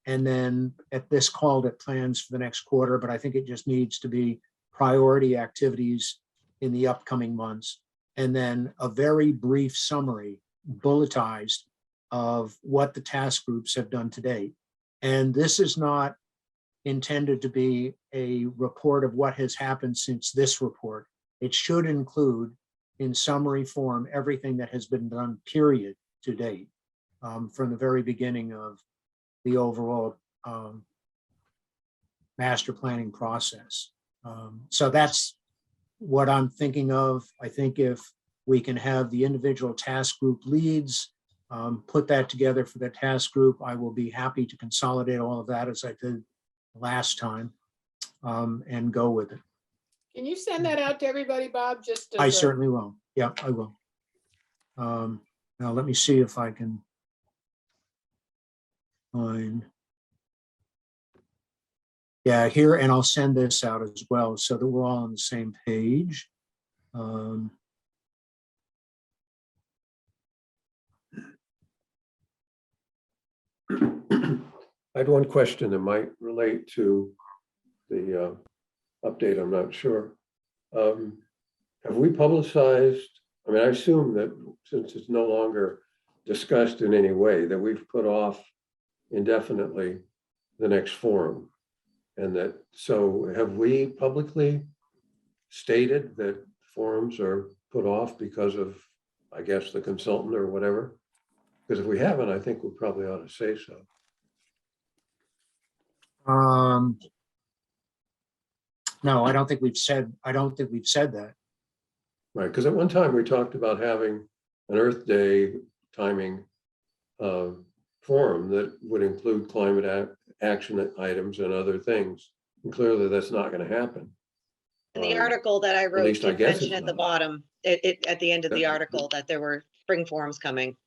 Speaker 1: then at this called it plans for the next quarter, but I think it just needs to be priority activities in the upcoming months. And then a very brief summary, bulletized, of what the task groups have done to date. And this is not intended to be a report of what has happened since this report. It should include, in summary form, everything that has been done, period, to date, from the very beginning of the overall master planning process. So that's what I'm thinking of. I think if we can have the individual task group leads put that together for the task group, I will be happy to consolidate all of that as I did last time and go with it.
Speaker 3: Can you send that out to everybody, Bob? Just as
Speaker 1: I
Speaker 3: a-
Speaker 1: certainly will. Yeah, I will. Now let me see if I can find. Yeah, here, and I'll send this out as well so that we're all on the same page.
Speaker 6: I had one question that might relate to the update, I'm not sure. Have we publicized, I mean, I assume that since it's no longer discussed in any way, that we've put off indefinitely the next forum. And that, so have we publicly stated that forums are put off because of, I guess, the consultant or whatever? Because if we haven't, I think we probably ought to say so.
Speaker 1: No, I don't think we've said that.
Speaker 6: Right, because at one time we talked about having an Earth Day timing forum that would include climate action items and other things. And clearly that's not going to happen.
Speaker 9: And the article that I wrote
Speaker 6: least I
Speaker 9: did
Speaker 6: guess
Speaker 9: mention
Speaker 6: it's
Speaker 9: at the
Speaker 6: not.
Speaker 9: bottom, at the end of the
Speaker 6: Yeah.
Speaker 9: article, that there were spring forums coming.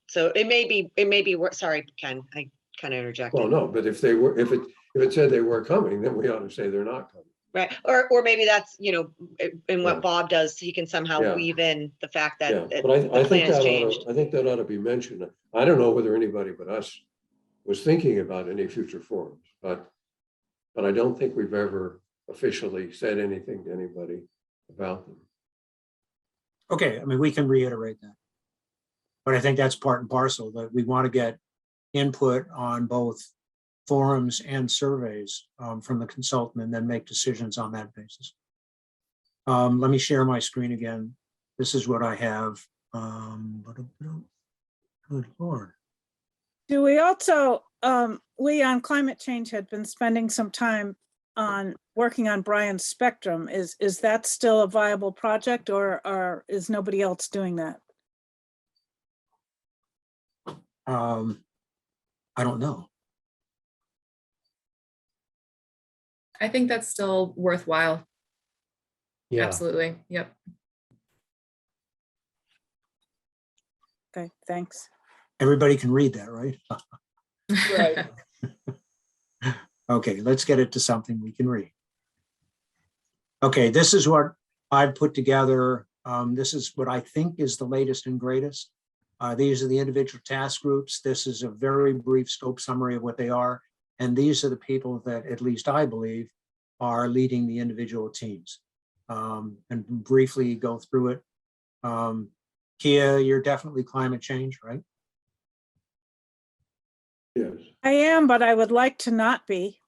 Speaker 9: So it may be, sorry, Ken, I kind of interjected.
Speaker 6: Well, no, but if they were, if it said they were coming, then we ought to say they're not coming.
Speaker 9: Right, or maybe that's, in
Speaker 6: Yeah.
Speaker 9: what Bob does, he can somehow
Speaker 6: Yeah.
Speaker 9: weave in the fact
Speaker 6: Yeah,
Speaker 9: that
Speaker 6: but I
Speaker 9: the
Speaker 6: think
Speaker 9: plan has
Speaker 6: that
Speaker 9: changed.
Speaker 6: I think that ought to be mentioned. I don't know whether anybody but us was thinking about any future forums, but I don't think we've ever officially said anything to anybody about them.
Speaker 1: Okay, I mean, we can reiterate that. But I think that's part and parcel, that we want to get input on both forums and surveys from the consultant and then make decisions on that basis. Let me share my screen again. This is what I have. Good Lord.
Speaker 10: Do we also, we on climate change had been spending some time on working on Brian's spectrum. Is that still a viable project, or is nobody else doing that?
Speaker 1: I don't know.
Speaker 4: I think that's still worthwhile.
Speaker 7: Yeah.
Speaker 4: Absolutely. Yep.
Speaker 10: Okay, thanks.
Speaker 1: Everybody can read that, right?
Speaker 3: Right.
Speaker 1: Okay, let's get it to something we can read. Okay, this is what I've put together. This is what I think is the latest and greatest. These are the individual task groups. This is a very brief scope summary of what they are. And these are the people that, at least I believe, are leading the individual teams. And briefly go through it. Kia, you're definitely climate change, right?
Speaker 6: Yes.
Speaker 10: I am, but I would like to not be.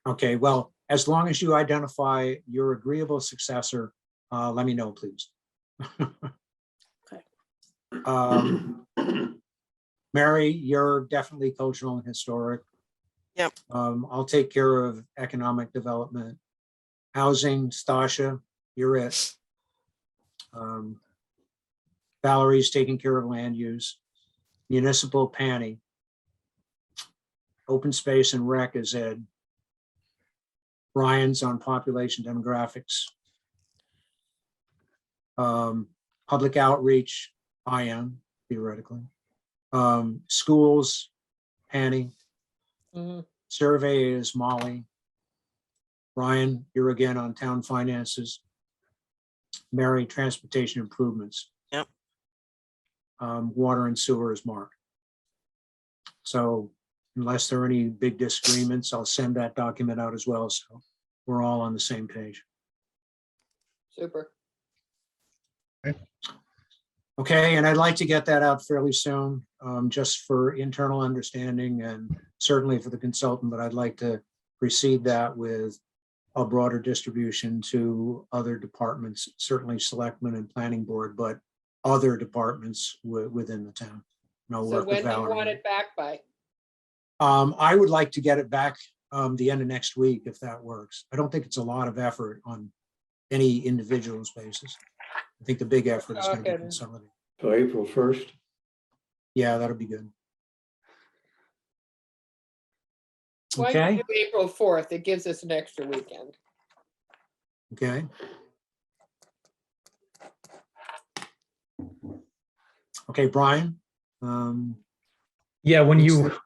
Speaker 1: Okay, well, as long as you identify your agreeable successor, let me know, please. Mary, you're definitely cultural and historic.
Speaker 5: Yep.
Speaker 1: I'll take care of economic development. Housing, Stasha, you're it. Valerie's taking care of land use. Municipal, Panny. Open space and rec is Ed. Brian's on population demographics. Public outreach, I am theoretically. Schools, Annie.
Speaker 3: Mhm.
Speaker 1: Survey is Molly. Brian, you're again on town finances. Mary, transportation improvements.
Speaker 5: Yep.
Speaker 1: Water and sewer is Mark. So unless there are any big disagreements, I'll send that document out as well. So we're all on the same page.
Speaker 3: Super.
Speaker 1: Okay, and I'd like to get that out fairly soon, just for internal understanding and certainly for the consultant, but I'd like to precede that with a broader distribution to other departments, certainly selectmen and planning board, but other departments within the town. And I'll
Speaker 3: So
Speaker 1: work with
Speaker 3: when do you want
Speaker 1: Valerie.
Speaker 3: it back by?
Speaker 1: I would like to get it back the end of next week, if that works. I don't think it's a lot of effort on any individual's basis. I think the big effort is going to be
Speaker 3: Okay.
Speaker 1: consolidated.
Speaker 6: So April 1st.
Speaker 1: Yeah, that'll be good.
Speaker 3: Why don't
Speaker 1: Okay,
Speaker 3: you do April 4th? It gives us an extra weekend.
Speaker 1: okay. Okay, Brian.
Speaker 7: Yeah, when
Speaker 1: Thanks.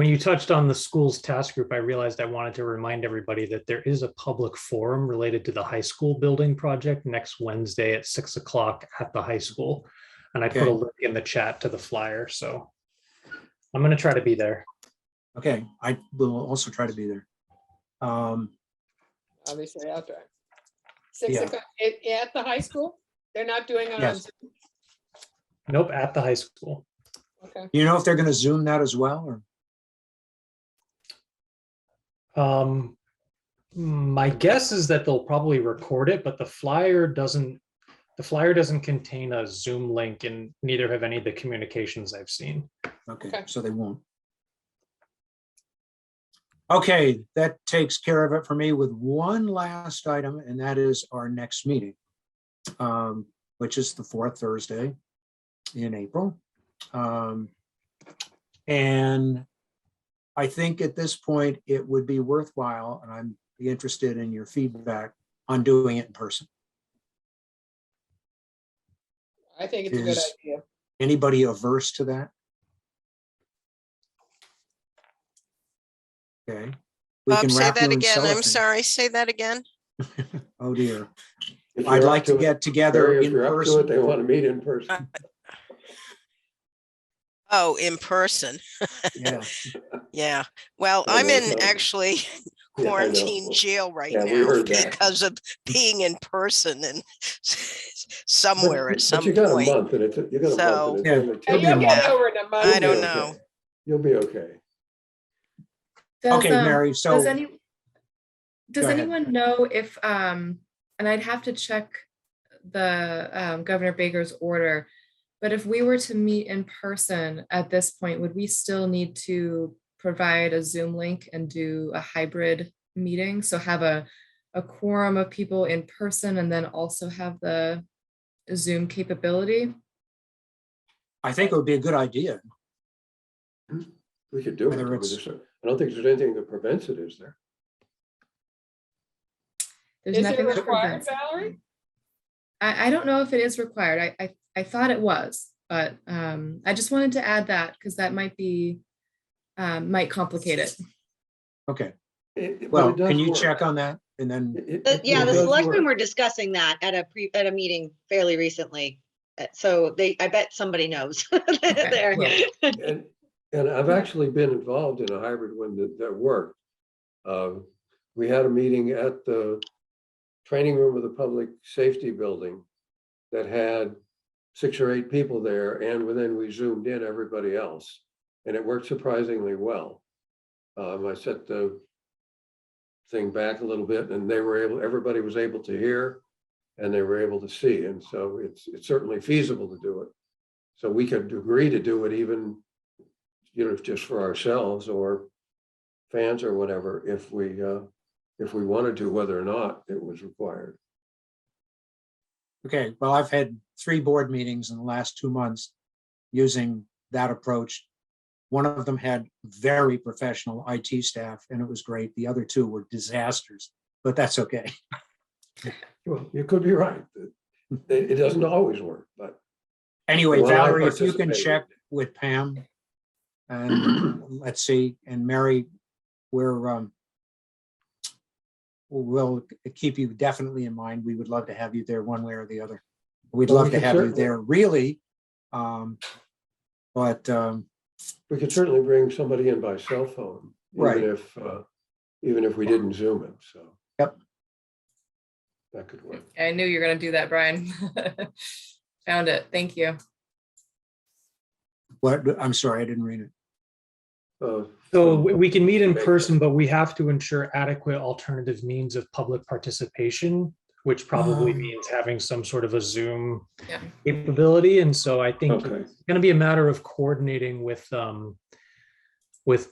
Speaker 7: you touched on the school's task group, I realized I wanted to remind everybody that there is a public forum related to the high school building project next Wednesday at 6 o'clock at the high school. And I put a
Speaker 1: Okay.
Speaker 7: link in the chat to the flyer, so I'm gonna try to be there.
Speaker 1: Okay, I will also try to be there.
Speaker 3: Obviously outdoor. 6
Speaker 1: Yeah.
Speaker 3: o'clock at the high school? They're not doing it on
Speaker 1: Yes.
Speaker 3: Zoom?
Speaker 7: Nope, at the high school.
Speaker 3: Okay.
Speaker 1: You know if they're going to Zoom that as well, or?
Speaker 7: My guess is that they'll probably record it, but the flyer doesn't contain a Zoom link, and neither have any of the communications I've seen.
Speaker 1: Okay,
Speaker 3: Okay.
Speaker 1: so they won't. Okay, that takes care of it for me with one last item, and that is our next meeting, which is the fourth Thursday in April. And I think at this point, it would be worthwhile, and I'm interested in your feedback on doing it in person.
Speaker 3: I think it's a good
Speaker 1: Is-
Speaker 3: idea.
Speaker 1: Anybody averse to that? Okay. We
Speaker 5: Bob,
Speaker 1: can
Speaker 5: say
Speaker 1: wrap
Speaker 5: that
Speaker 1: you in
Speaker 5: again. I'm
Speaker 1: cellophane.
Speaker 5: sorry, say that again.
Speaker 1: Oh dear.
Speaker 6: If
Speaker 1: I'd
Speaker 6: you're
Speaker 1: like
Speaker 6: up
Speaker 1: to
Speaker 6: it,
Speaker 1: get together
Speaker 6: Barry, if
Speaker 1: in
Speaker 6: you're up to it,
Speaker 1: person.
Speaker 6: they want to meet in person.
Speaker 5: Oh, in person.
Speaker 1: Yeah,
Speaker 5: Yeah. Well,
Speaker 6: I
Speaker 5: I'm
Speaker 6: know,
Speaker 5: in
Speaker 6: no.
Speaker 5: actually
Speaker 6: Yeah, I know.
Speaker 5: quarantine jail right
Speaker 6: Yeah, we
Speaker 5: now
Speaker 6: heard that.
Speaker 5: because of being in person and somewhere at
Speaker 6: But
Speaker 5: some
Speaker 6: you got a
Speaker 5: point.
Speaker 6: month and you got a
Speaker 5: So-
Speaker 6: month.
Speaker 1: Yeah,
Speaker 6: And it's
Speaker 3: Yeah,
Speaker 6: only
Speaker 1: It'll
Speaker 3: You'll
Speaker 1: be a
Speaker 6: 10
Speaker 3: get
Speaker 1: month.
Speaker 3: over it in a month.
Speaker 5: I don't
Speaker 6: You'll be
Speaker 5: know.
Speaker 6: okay. You'll be okay.
Speaker 4: Does,
Speaker 1: Okay, Mary, so-
Speaker 4: Does
Speaker 1: Go ahead.
Speaker 4: anyone know if, and I'd have to check the Governor Baker's order, but if we were to meet in person at this point, would we still need to provide a Zoom link and do a hybrid meeting? So have a quorum of people in person and then also have the Zoom capability?
Speaker 1: I think it would be a good idea.
Speaker 6: We could do it.
Speaker 1: Whether
Speaker 6: I mean,
Speaker 1: it's-
Speaker 6: I don't think there's anything that prevents it, is there?
Speaker 4: There's
Speaker 3: Is it
Speaker 4: nothing that
Speaker 3: required,
Speaker 4: prevents it.
Speaker 3: Valerie?
Speaker 4: I don't know if it is required. I thought it was, but I just wanted to add that because that might be, might complicate it.
Speaker 1: Okay,
Speaker 6: But it
Speaker 1: well,
Speaker 6: does
Speaker 1: can you
Speaker 6: work.
Speaker 1: check on that? And then,
Speaker 9: Yeah,
Speaker 6: it
Speaker 9: the
Speaker 6: does
Speaker 9: selectmen
Speaker 6: work.
Speaker 9: were discussing that at a meeting fairly recently. So I bet somebody knows. There.
Speaker 1: Well,
Speaker 6: And I've actually been involved in a hybrid one that worked. We had a meeting at the training room of the Public Safety Building that had 6 or 8 people there, and then we zoomed in everybody else, and it worked surprisingly well. I set the thing back a little bit, and everybody was able to hear, and they were able to see, and so it's certainly feasible to do it. So we could agree to do it even, just for ourselves or fans or whatever, if we wanted to, whether or not it was required.
Speaker 1: Okay, well, I've had 3 board meetings in the last 2 months using that approach. One of them had very professional IT staff, and it was great. The other 2 were disasters, but that's okay.
Speaker 6: Well, you could be right. It doesn't always work, but
Speaker 1: Anyway,
Speaker 6: Well, I
Speaker 1: Valerie, if you can
Speaker 6: participated.
Speaker 1: check with Pam, and let's see, and Mary, we'll keep you definitely in mind. We would love to have you there one way or the other. We'd
Speaker 6: Well,
Speaker 1: love
Speaker 6: we
Speaker 1: to
Speaker 6: can
Speaker 1: have you
Speaker 6: certainly-
Speaker 1: there, really. But
Speaker 6: we could certainly bring somebody in by cell phone,
Speaker 1: Right.
Speaker 6: even if we didn't Zoom it, so.
Speaker 1: Yep.
Speaker 6: That could work.
Speaker 4: I knew you were gonna do that, Brian. Found it. Thank you.
Speaker 1: what, I'm sorry, I didn't read it.
Speaker 7: So we can meet in
Speaker 6: Make-
Speaker 7: person, but we have to ensure adequate alternative means of public participation, which probably means having some sort of a Zoom
Speaker 4: Yeah.
Speaker 7: capability. And so I think
Speaker 6: Okay.
Speaker 7: it's going to be a matter of coordinating with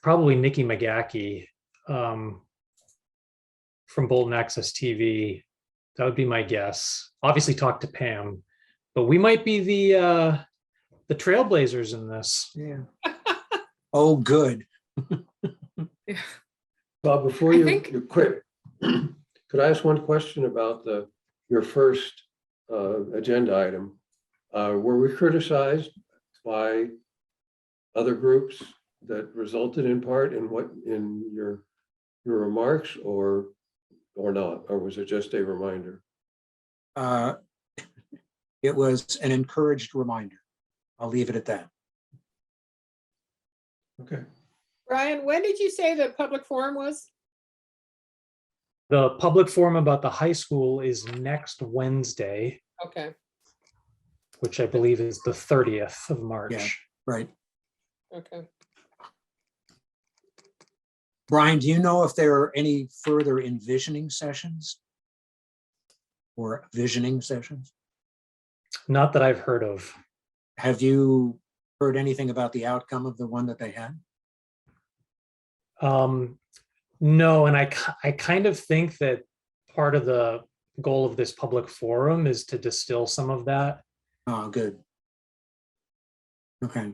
Speaker 7: probably Nikki McGackey from Bolton Access TV. That would be my guess. Obviously talk to Pam, but we might be the trailblazers in this.
Speaker 1: Yeah. Oh, good.
Speaker 6: Bob, before
Speaker 4: I
Speaker 6: you
Speaker 4: think-
Speaker 6: you quit, could I ask one question about your first agenda item? Were we criticized by other groups that resulted in part in your remarks, or not? Or was it just a reminder?
Speaker 1: It was an encouraged reminder. I'll leave it at that.
Speaker 6: Okay.
Speaker 3: Brian, when did you say the public forum was?
Speaker 7: The public forum about the high school is next Wednesday,
Speaker 3: Okay,
Speaker 7: which I believe is the 30th of March.
Speaker 1: Yeah. Right.
Speaker 3: okay.
Speaker 1: Brian, do you know if there are any further envisioning sessions? Or visioning sessions?
Speaker 7: Not that I've heard of.
Speaker 1: Have you heard anything about the outcome of the one that they had?
Speaker 7: No, and I kind of think that part of the goal of this public forum is to distill some of that.
Speaker 1: Oh, good. Okay.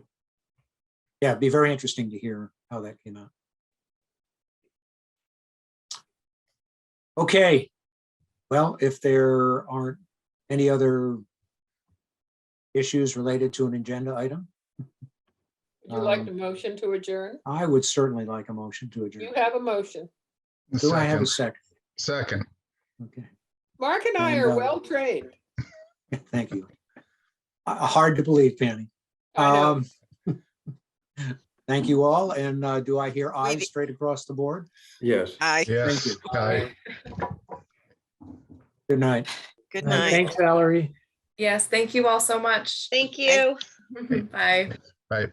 Speaker 1: Yeah, it'd be very interesting to hear how that came out. Okay. Well, if there aren't any other issues related to an agenda item,
Speaker 3: Would you like the motion to adjourn?
Speaker 1: I would certainly like a motion to adjourn.
Speaker 3: You have a motion.
Speaker 1: Do I have a
Speaker 8: Second.
Speaker 1: second?
Speaker 8: Second.
Speaker 1: Okay,
Speaker 3: Mark and I
Speaker 1: And,
Speaker 3: are well trained.
Speaker 1: thank you. Hard to believe, Penny.
Speaker 3: I know.
Speaker 1: Thank you all, and do I hear ayes
Speaker 5: We-
Speaker 1: straight across the board?
Speaker 6: Yes.
Speaker 5: Aye.
Speaker 8: Yes.
Speaker 1: you.
Speaker 8: Aye.
Speaker 1: Good night.
Speaker 5: Good
Speaker 7: All right,
Speaker 5: night.
Speaker 7: Thanks, Valerie.
Speaker 4: Yes, thank you all so much.
Speaker 9: Thank you.
Speaker 4: Bye.
Speaker 8: Right.